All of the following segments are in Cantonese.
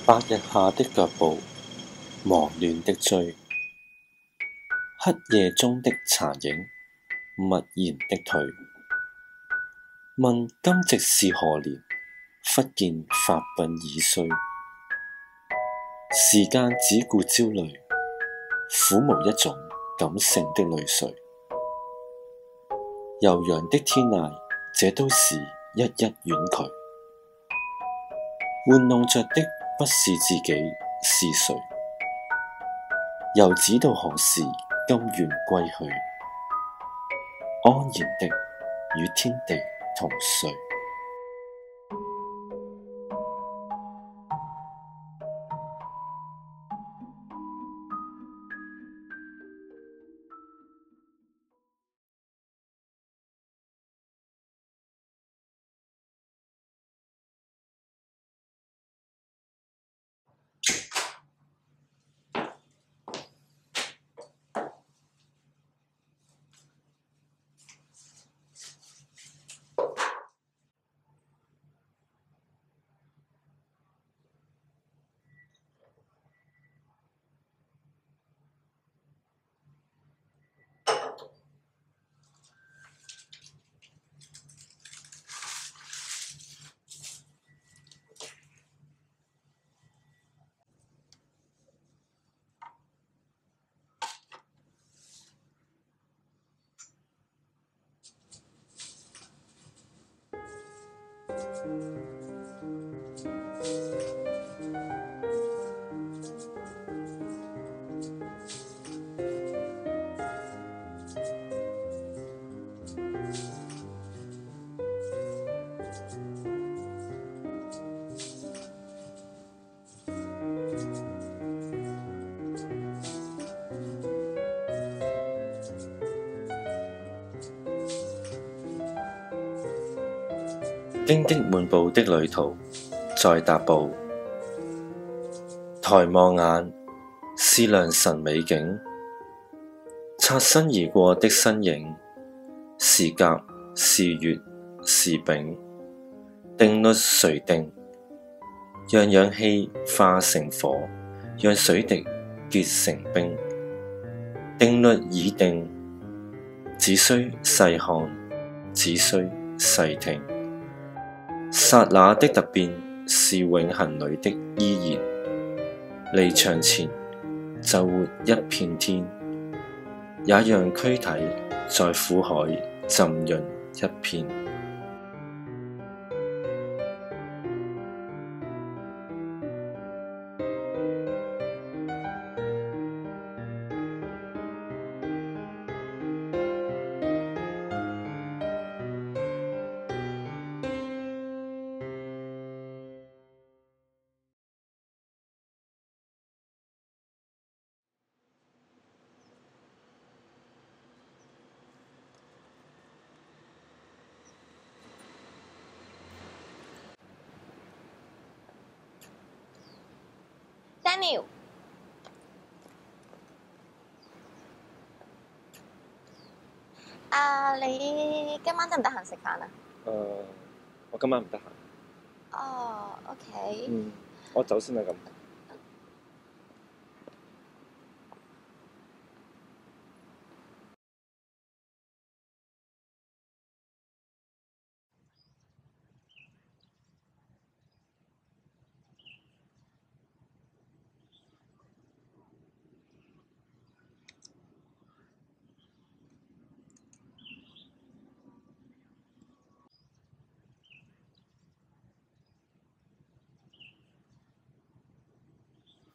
白日下的腳步，忙亂的追，黑夜中的殘影，默然的退。問今夕是何年？忽見髮鬢已衰。時間只顧焦慮，苦無一種感性的淚水。悠揚的天涯，這都是一一遠去。玩弄着的不是自己，是誰？又知道何時甘願歸去，安然的與天地同睡。荊棘滿布的旅途，在踏步，抬望眼，思量神美景，擦身而過的身影，是甲是乙是丙，定律誰定？讓氧氣化成火，讓水滴結成冰。定律已定，只需細看，只需細聽。剎那的突變是永恆裏的依然，離場前就活一片天，也讓軀體在苦海浸潤一片。Daniel， 你今晚得唔得閒食飯啊？我今晚唔得閒。哦，OK。我走先啦咁。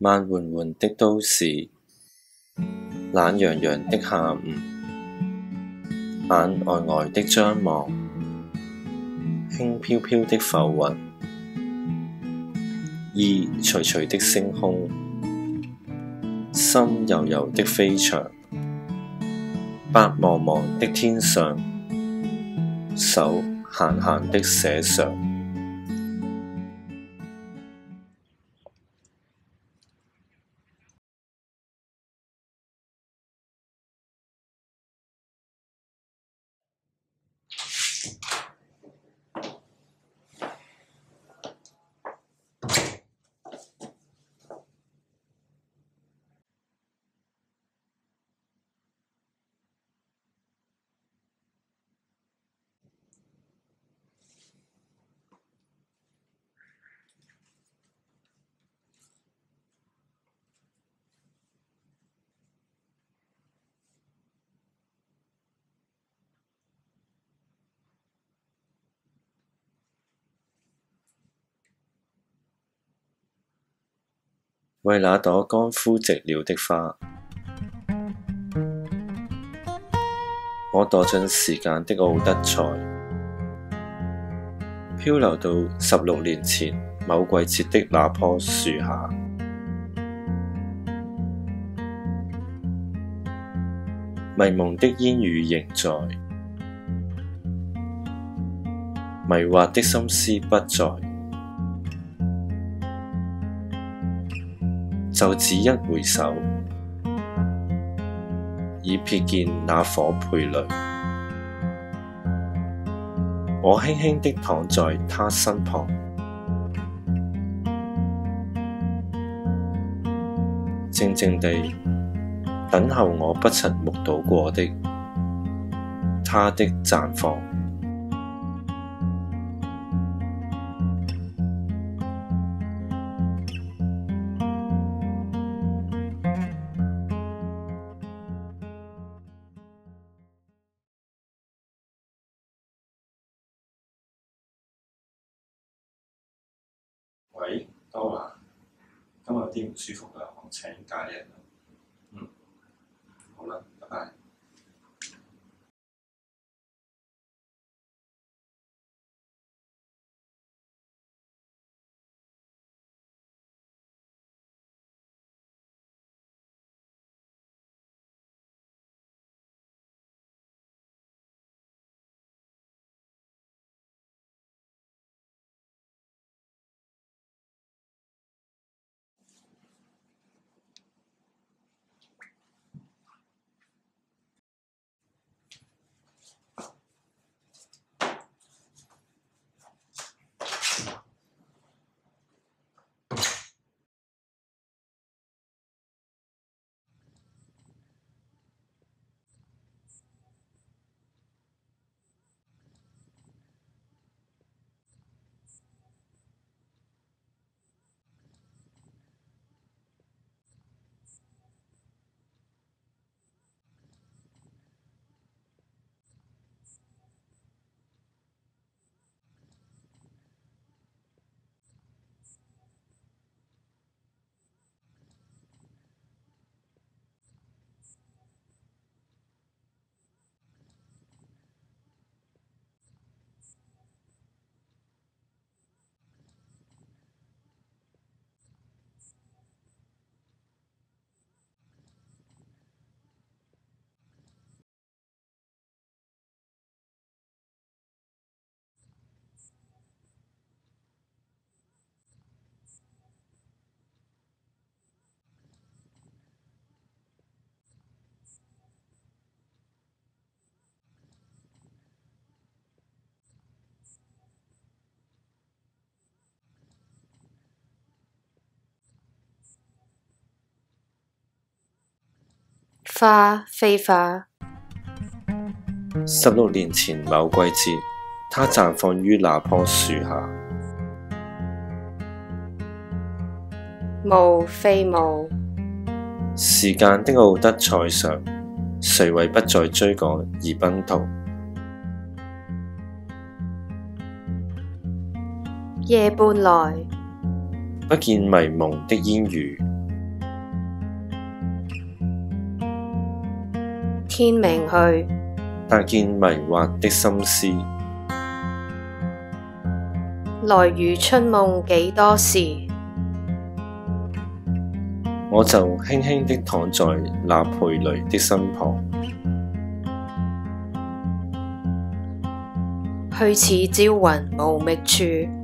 慢緩緩的都市，懶洋洋的下午，眼呆呆的張望，輕飄飄的浮雲，意徐徐的升空，心悠悠的飛翔，白茫茫的天上，手閒閒的寫上。為那朵乾枯寂了的花，我墮進時間的奧德賽，漂流到16年前某季節的那棵樹下。迷蒙的煙雨仍在，迷惑的心思不在，就只一回首，已瞥見那顆蓓蕾。我輕輕地躺在他身旁，靜靜地等候我不曾目睹過的他的綻放。喂，多華，今日有啲唔舒服啊，我請假一日。好啦，拜拜。花非花。16年前某季節，它綻放於那棵樹下。霧非霧。時間的奧德賽上，誰為不再追趕而奔逃？夜半來，不見迷蒙的煙雨，天明去，但見迷惑的心思。來如春夢幾多時，我就輕輕地躺在那蓓蕾的身旁，去似朝雲無覓處。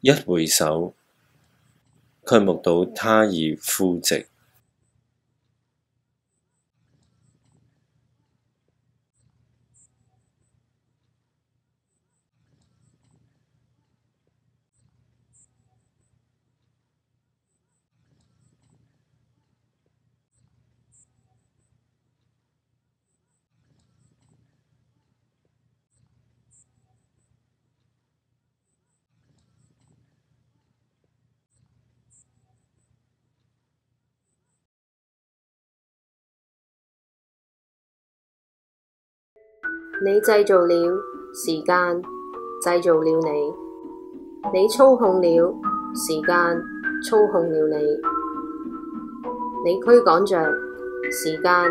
一回首，卻目睹他已枯寂。你製造了時間，製造了你，你操控了時間，操控了你，你驅趕着時間，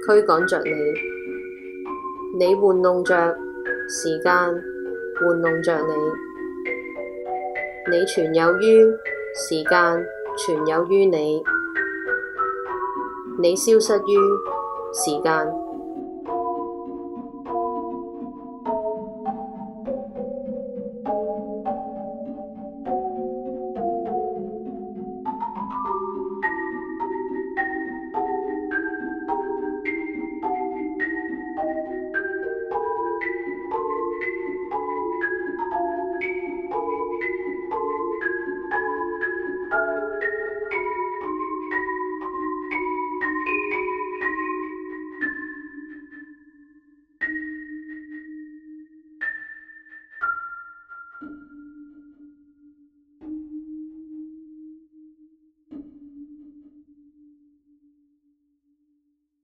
驅趕着你，你玩弄着時間，玩弄着你，你存有於時間，存有於你，你消失於時間。